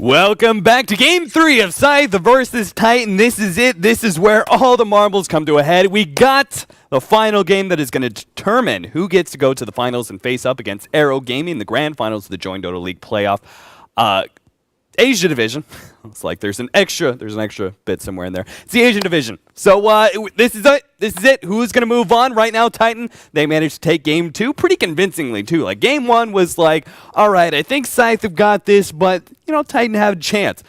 Welcome back to Game 3 of Scythe versus Titan. This is it. This is where all the marbles come to a head. We got the final game that is going to determine who gets to go to the finals and face up against Arrow Gaming, the grand finals of the Join Dota League playoff. Asia Division. It's like there's an extra bit somewhere in there. It's the Asian Division. So this is it. This is it. Who's going to move on right now? Titan, they managed to take Game 2 pretty convincingly, too. Like, Game 1 was like, all right, I think Scythe have got this, but, you know, Titan had a chance.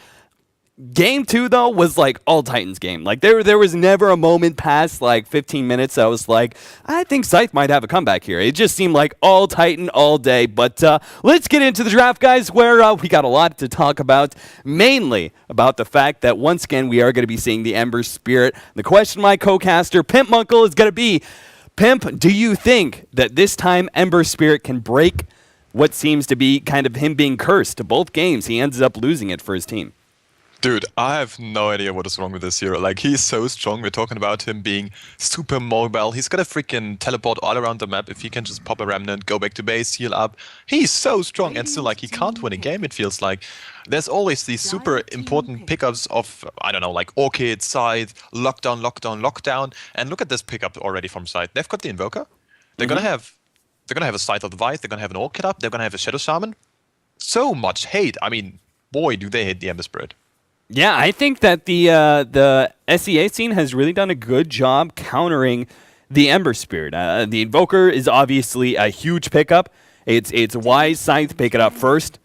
Game 2, though, was like all Titans game. Like, there was never a moment past, like, 15 minutes I was like, I think Scythe might have a comeback here. It just seemed like all Titan all day. But let's get into the draft, guys, where we got a lot to talk about, mainly about the fact that, once again, we are going to be seeing the Ember Spirit. The question my co-caster, Pimpmuckl, is going to be, Pimp, do you think that this time Ember Spirit can break what seems to be kind of him being cursed to both games? He ends up losing it for his team. Dude, I have no idea what is wrong with this hero. Like, he's so strong. We're talking about him being super mobile. He's gonna freaking teleport all around the map if he can just pop a remnant, go back to base, heal up. He's so strong, and still, like, he can't win a game, it feels like. There's always these super important pickups of, I don't know, like Orchid, Scythe, Lockdown, Lockdown, Lockdown. And look at this pickup already from Scythe. They've got the Invoker. They're gonna have a Scythe of the Vice. They're gonna have an Orchid up. They're gonna have a Shadow Shaman. So much hate. I mean, boy, do they hate the Ember Spirit. Yeah, I think that the SEA scene has really done a good job countering the Ember Spirit. The Invoker is obviously a huge pickup. It's wise Scythe pick it up first.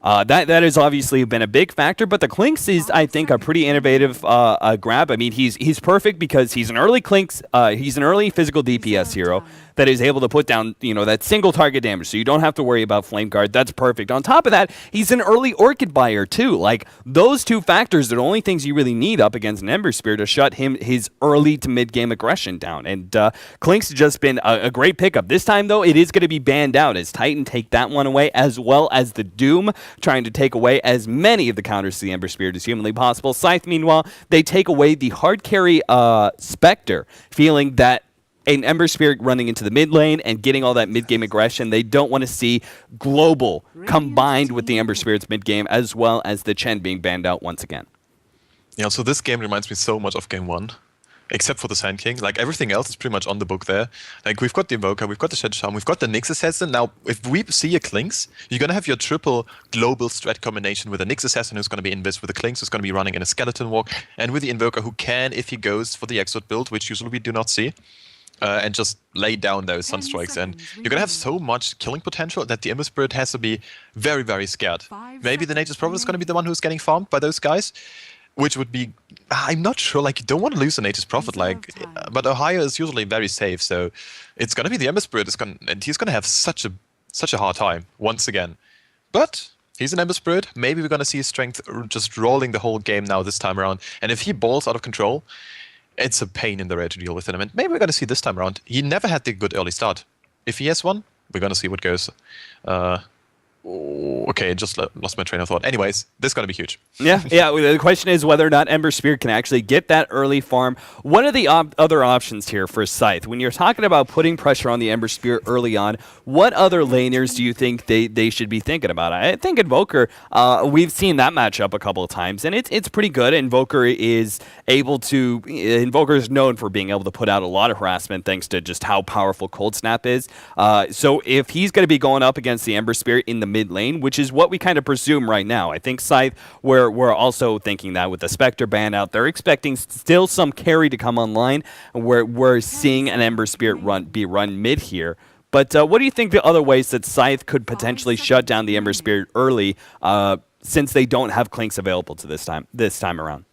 That has obviously been a big factor, but the Clinks is, I think, a pretty innovative grab. I mean, he's perfect because he's an early Clinks, he's an early physical DPS hero that is able to put down, you know, that single target damage, so you don't have to worry about Flame Guard. That's perfect. On top of that, he's an early Orchid buyer too. Like, those two factors are the only things you really need up against an Ember Spirit to shut his early to mid game aggression down. And Clinks has just been a great pickup. This time though, it is going to be banned out as Titan take that one away, as well as the Doom trying to take away as many of the counters to the Ember Spirit as humanly possible. Scythe, meanwhile, they take away the hard carry Spectre, feeling that an Ember Spirit running into the mid lane and getting all that mid-game aggression. They don't want to see Global combined with the Ember Spirit's mid-game, as well as the Chen being banned out once again. Yeah, so this game reminds me so much of Game 1. Except for the Sand King. Like, everything else is pretty much on the book there. Like, we've got the Invoker, we've got the Shadow Shaman, we've got the Nyx Assassin. Now, if we see a Clinks, you're going to have your triple global strat combination with a Nyx Assassin who's going to be invis, with the Clinks who's going to be running in a Skeleton Walk, and with the Invoker who can, if he goes for the Exort build, which usually we do not see, and just lay down those Sunstrikes. And you're going to have so much killing potential that the Ember Spirit has to be very, very scared. Maybe the Nature's Prophet is going to be the one who's getting farmed by those guys, which would be... I'm not sure, like, you don't want to lose the Nature's Prophet, like, but Ohio is usually very safe, so it's going to be the Ember Spirit, and he's going to have such a hard time, once again. But he's an Ember Spirit. Maybe we're going to see his strength just rolling the whole game now this time around. And if he balls out of control, it's a pain in the rear to deal with him. And maybe we're going to see this time around. He never had the good early start. If he has one, we're going to see what goes. Okay, just lost my train of thought. Anyways, this is going to be huge. Yeah. The question is whether or not Ember Spirit can actually get that early farm. One of the other options here for Scythe, when you're talking about putting pressure on the Ember Spirit early on, what other laners do you think they should be thinking about? I think Invoker, we've seen that matchup a couple of times, and it's pretty good. Invoker is known for being able to put out a lot of harassment thanks to just how powerful Cold Snap is. So if he's going to be going up against the Ember Spirit in the mid lane, which is what we kind of presume right now. I think Scythe, we're also thinking that with the Spectre ban out, they're expecting still some carry to come online. We're seeing an Ember Spirit be run mid here. But what do you think the other ways that Scythe could potentially shut down the Ember Spirit early, since they don't have Clinks available to this time around?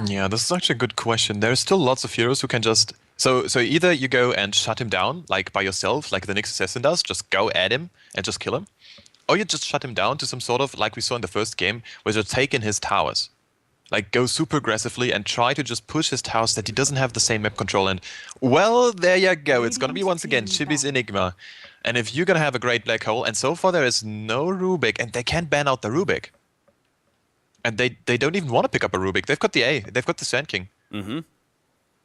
Yeah, this is actually a good question. There's still lots of heroes who can just... So either you go and shut him down, like by yourself, like the Nyx Assassin does, just go at him and just kill him. Or you just shut him down to some sort of, like we saw in the first game, where you take in his towers. Like, go super aggressively and try to just push his towers that he doesn't have the same map control. And, well, there you go. It's going to be, once again, Chibi's Enigma. And if you're going to have a great black hole, and so far there is no Rubik, and they can't ban out the Rubik. And they don't even want to pick up a Rubik. They've got the A. They've got the Sand King. Mm-hmm.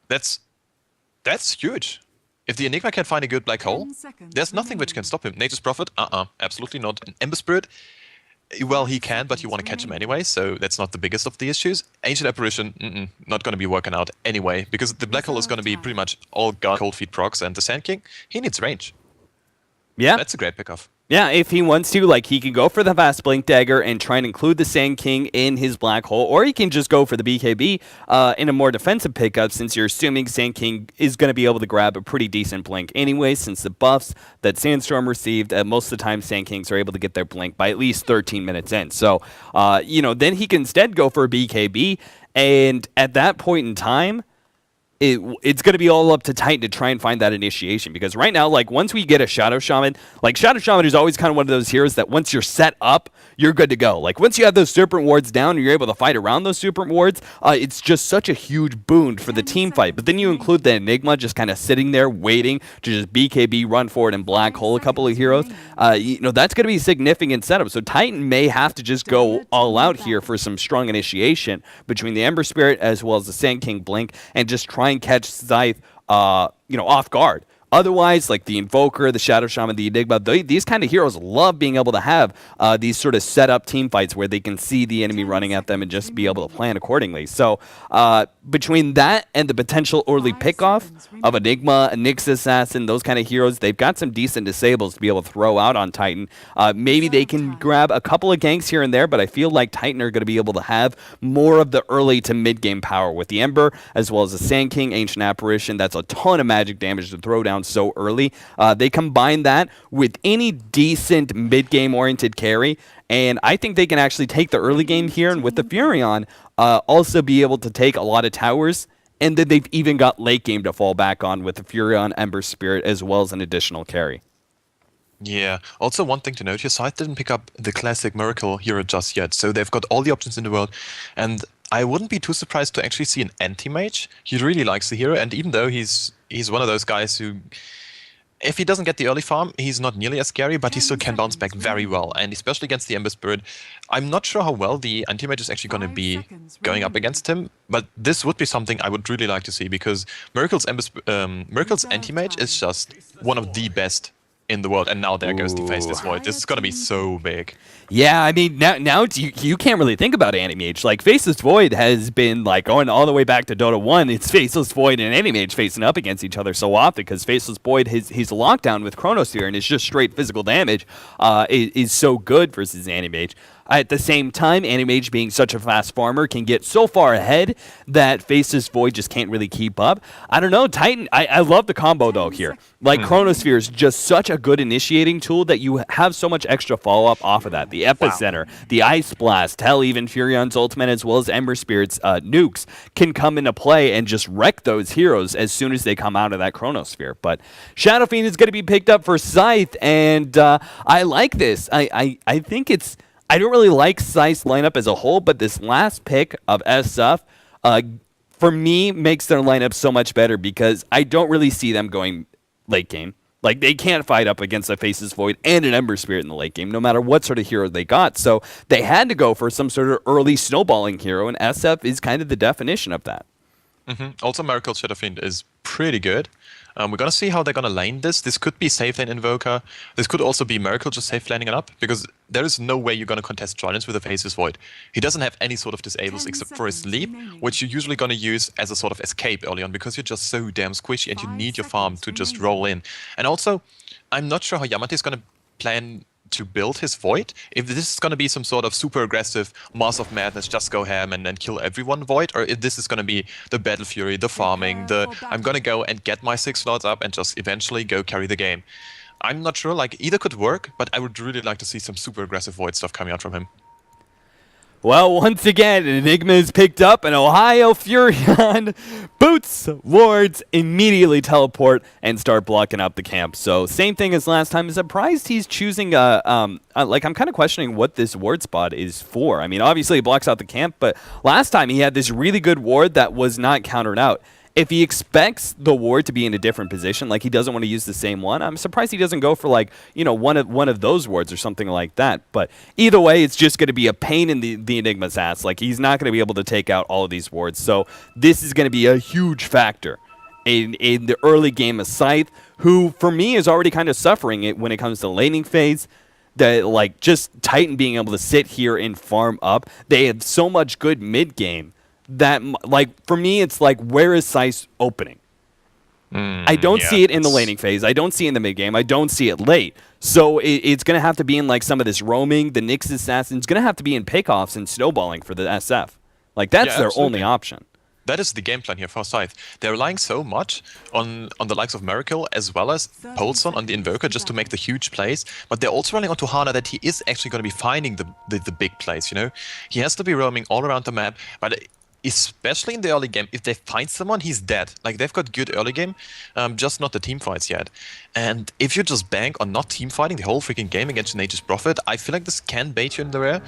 That's huge. If the Enigma can find a good black hole, there's nothing which can stop him. Nature's Prophet? Absolutely not. An Ember Spirit? Well, he can, but you want to catch him anyway, so that's not the biggest of the issues. Ancient Apparition, not going to be working out anyway, because the Black Hole is going to be pretty much all Cold Feet procs, and the Sand King, he needs range. Yeah. That's a great pickoff. Yeah, if he wants to, like, he can go for the fast blink dagger and try and include the Sand King in his black hole, or he can just go for the BKB in a more defensive pickup, since you're assuming Sand King is going to be able to grab a pretty decent blink anyway, since the buffs that Sandstorm received, most of the time Sand Kings are able to get their blink by at least 13 minutes in. So, then he can instead go for a BKB, and at that point in time, it's going to be all up to Titan to try and find that initiation, because right now, like, once we get a Shadow Shaman, like, Shadow Shaman is always kind of one of those heroes that once you're set up, you're good to go. Like, once you have those Serpent Wards down and you're able to fight around those Serpent Wards, it's just such a huge boon for the team fight. But then you include the Enigma just kind of sitting there waiting to just BKB, run forward, and black hole a couple of heroes. That's going to be a significant setup. So Titan may have to just go all out here for some strong initiation between the Ember Spirit as well as the Sand King Blink, and just try and catch Scythe, off guard. Otherwise, like the Invoker, the Shadow Shaman, the Enigma, these kind of heroes love being able to have these sort of set-up team fights where they can see the enemy running at them and just be able to plan accordingly. So between that and the potential early pickoff of Enigma, a Nyx Assassin, those kind of heroes, they've got some decent disables to be able to throw out on Titan. Maybe they can grab a couple of ganks here and there, but I feel like Titan are going to be able to have more of the early to mid-game power with the Ember, as well as the Sand King, Ancient Apparition. That's a ton of magic damage to throw down so early. They combine that with any decent mid-game oriented carry, and I think they can actually take the early game here, and with the Furion, also be able to take a lot of towers, and then they've even got late game to fall back on with the Furion, Ember Spirit, as well as an additional carry. Yeah. Also, one thing to note here, Scythe didn't pick up the classic Miracle hero just yet, so they've got all the options in the world, and I wouldn't be too surprised to actually see an anti-mage. He really likes the hero, and even though he's one of those guys who, if he doesn't get the early farm, he's not nearly as scary, but he still can bounce back very well, and especially against the Ember Spirit. I'm not sure how well the anti-mage is actually going to be going up against him, but this would be something I would really like to see, because Miracle's anti-mage is just one of the best in the world, and now there goes the Faceless Void. This is going to be so big. Yeah, I mean, now you can't really think about Anti-Mage. Like, Faceless Void has been, like, going all the way back to Dota 1. It's Faceless Void and Anti-Mage facing up against each other so often, because Faceless Void, his lockdown with Chronosphere and his just straight physical damage is so good versus Anti-Mage. At the same time, Anti-Mage being such a fast farmer can get so far ahead that Faceless Void just can't really keep up. I don't know, Titan, I love the combo though here. Like, Chronosphere is just such a good initiating tool that you have so much extra follow-up off of that. The Epicenter, the Ice Blast, hell, even Furion's ultimate as well as Ember Spirit's nukes can come into play and just wreck those heroes as soon as they come out of that Chronosphere. But Shadow Fiend is going to be picked up for Scythe, and I like this. I think it's... I don't really like Scythe's lineup as a whole, but this last pick of SF, for me, makes their lineup so much better, because I don't really see them going late game. Like, they can't fight up against a Faceless Void and an Ember Spirit in the late game, no matter what sort of hero they got. So they had to go for some sort of early snowballing hero, and SF is kind of the definition of that. Also, Miracle Shadow Fiend is pretty good. We're going to see how they're going to lane this. This could be safe lane Invoker. This could also be Miracle just safe laning it up, because there is no way you're going to contest Tridents with a Faceless Void. He doesn't have any sort of disables except for his leap, which you're usually going to use as a sort of escape early on, because you're just so damn squishy and you need your farm to just roll in. And also, I'm not sure how Yamate is going to plan to build his Void. If this is going to be some sort of super aggressive Mass of Madness, just go ham and then kill everyone Void, or if this is going to be the Battle Fury, the farming, I'm going to go and get my 6 slots up and just eventually go carry the game. I'm not sure, like, either could work, but I would really like to see some super aggressive Void stuff coming out from him. Well, once again, Enigma is picked up, and Ohio Furion boots wards, immediately teleport, and start blocking up the camp. So same thing as last time. I'm surprised he's choosing I'm kind of questioning what this ward spot is for. I mean, obviously it blocks out the camp, but last time he had this really good ward that was not countered out. If he expects the ward to be in a different position, like he doesn't want to use the same one, I'm surprised he doesn't go for, like, one of those wards or something like that. But either way, it's just going to be a pain in the Enigma's ass. Like, he's not going to be able to take out all of these wards. So this is going to be a huge factor in the early game of Scythe, who, for me, is already kind of suffering it when it comes to laning phase. like just Titan being able to sit here and farm up. They have so much good mid game that like for me it's like where is Sice opening? I don't see it in the laning phase. I don't see it in the mid game. I don't see it late. So it's going to have to be in like some of this roaming. The Nyx Assassin's going to have to be in pickoffs and snowballing for the SF. Like that's their only option. That is the game plan here for Scythe. They're relying so much on the likes of Miracle as well as Polson on the Invoker just to make the huge plays, but they're also relying on Hana that he is actually going to be finding the big plays, you know? He has to be roaming all around the map, but especially in the early game, if they find someone, he's dead. Like, they've got good early game, just not the team fights yet. And if you just bank on not team fighting the whole freaking game against Nature's Prophet, I feel like this can bait you in the rear.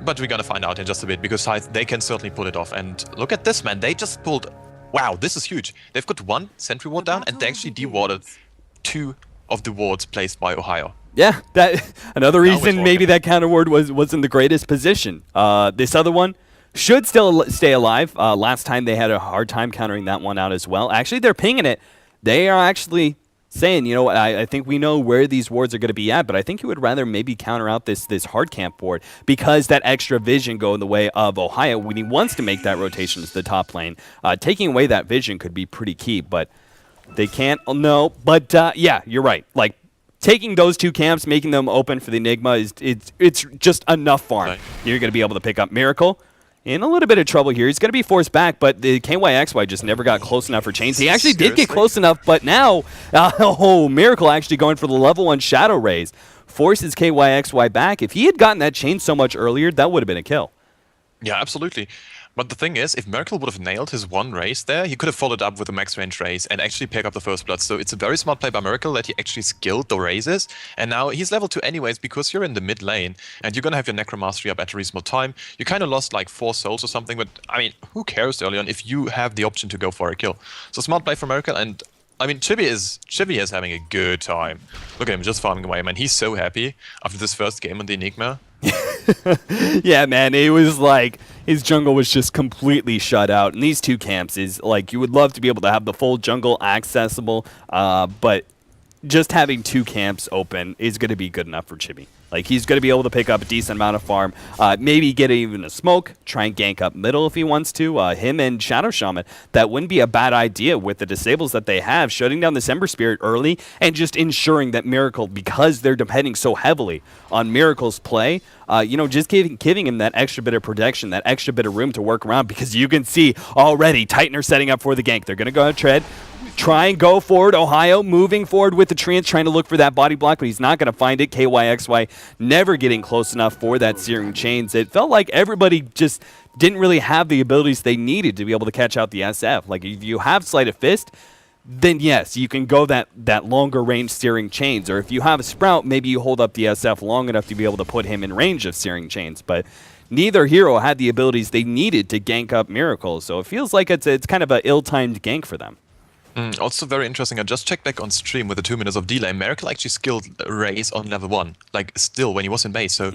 But we're gonna find out in just a bit, because Scythe, they can certainly pull it off. And look at this, man. They just pulled... Wow, this is huge. They've got one sentry ward down, and they actually dewarded 2 of the wards placed by Ohio. Yeah, that another reason maybe that counter ward was in the greatest position. This other one should still stay alive. Last time they had a hard time countering that one out as well. Actually, they're pinging it. They are actually saying, you know what, I think we know where these wards are going to be at, but I think you would rather maybe counter out this hard camp ward because that extra vision go in the way of Ohio when he wants to make that rotation to the top lane. Taking away that vision could be pretty key, but they can't. No, but yeah, you're right. Like, taking those 2 camps, making them open for the Enigma, it's just enough farm. Right. You're going to be able to pick up Miracle. In a little bit of trouble here. He's going to be forced back, but the KYXY just never got close enough for chains. He actually did get close enough, but now, Miracle actually going for the level 1 Shadow Raise. Forces KYXY back. If he had gotten that chain so much earlier, that would have been a kill. Yeah, absolutely. But the thing is, if Miracle would have nailed his 1 raise there, he could have followed up with a max range raise and actually pick up the first blood. So it's a very smart play by Miracle that he actually skilled the raises. And now he's level 2 anyways because you're in the mid lane and you're going to have your Necromastery up at a reasonable time. You kind of lost like 4 souls or something, but I mean, who cares early on if you have the option to go for a kill? So smart play for Miracle, and I mean, Chibi is having a good time. Look at him just farming away, man. He's so happy after this first game on the Enigma. Yeah, man, it was like his jungle was just completely shut out. And these 2 camps is like you would love to be able to have the full jungle accessible, but just having 2 camps open is going to be good enough for Chibi. Like, he's going to be able to pick up a decent amount of farm, maybe get even a smoke, try and gank up middle if he wants to. Him and Shadow Shaman, that wouldn't be a bad idea with the disables that they have, shutting down this Ember Spirit early and just ensuring that Miracle, because they're depending so heavily on Miracle's play, you know, just giving him that extra bit of protection, that extra bit of room to work around, because you can see already Titan are setting up for the gank. They're going to go and tread. Try and go forward. Ohio moving forward with the Treants, trying to look for that body block, but he's not going to find it. KYXY never getting close enough for that Searing Chains. It felt like everybody just didn't really have the abilities they needed to be able to catch out the SF. Like, if you have Sleight of Fist, then yes, you can go that longer range Searing Chains. Or if you have a Sprout, maybe you hold up the SF long enough to be able to put him in range of Searing Chains. But neither hero had the abilities they needed to gank up Miracle. So it feels like it's kind of an ill-timed gank for them. Also very interesting, I just checked back on stream with the 2 minutes of delay. Miracle actually skilled Raze on level 1, like still when he was in base. So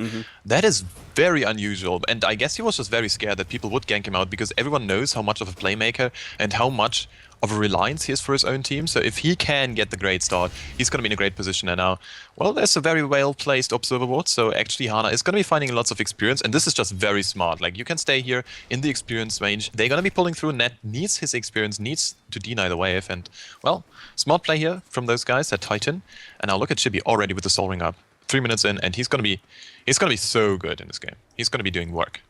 that is very unusual. And I guess he was just very scared that people would gank him out because everyone knows how much of a playmaker and how much of a reliance he is for his own team. So if he can get the great start, he's going to be in a great position. And now, well, there's a very well-placed observer ward. So actually, Hana is going to be finding lots of experience. And this is just very smart. Like, you can stay here in the experience range. They're going to be pulling through. Net needs his experience, needs to deny the wave. And, well, smart play here from those guys at Titan. And now look at Chibi already with the soul ring up. 3 minutes in, and he's going to be so good in this game. He's going to be doing work.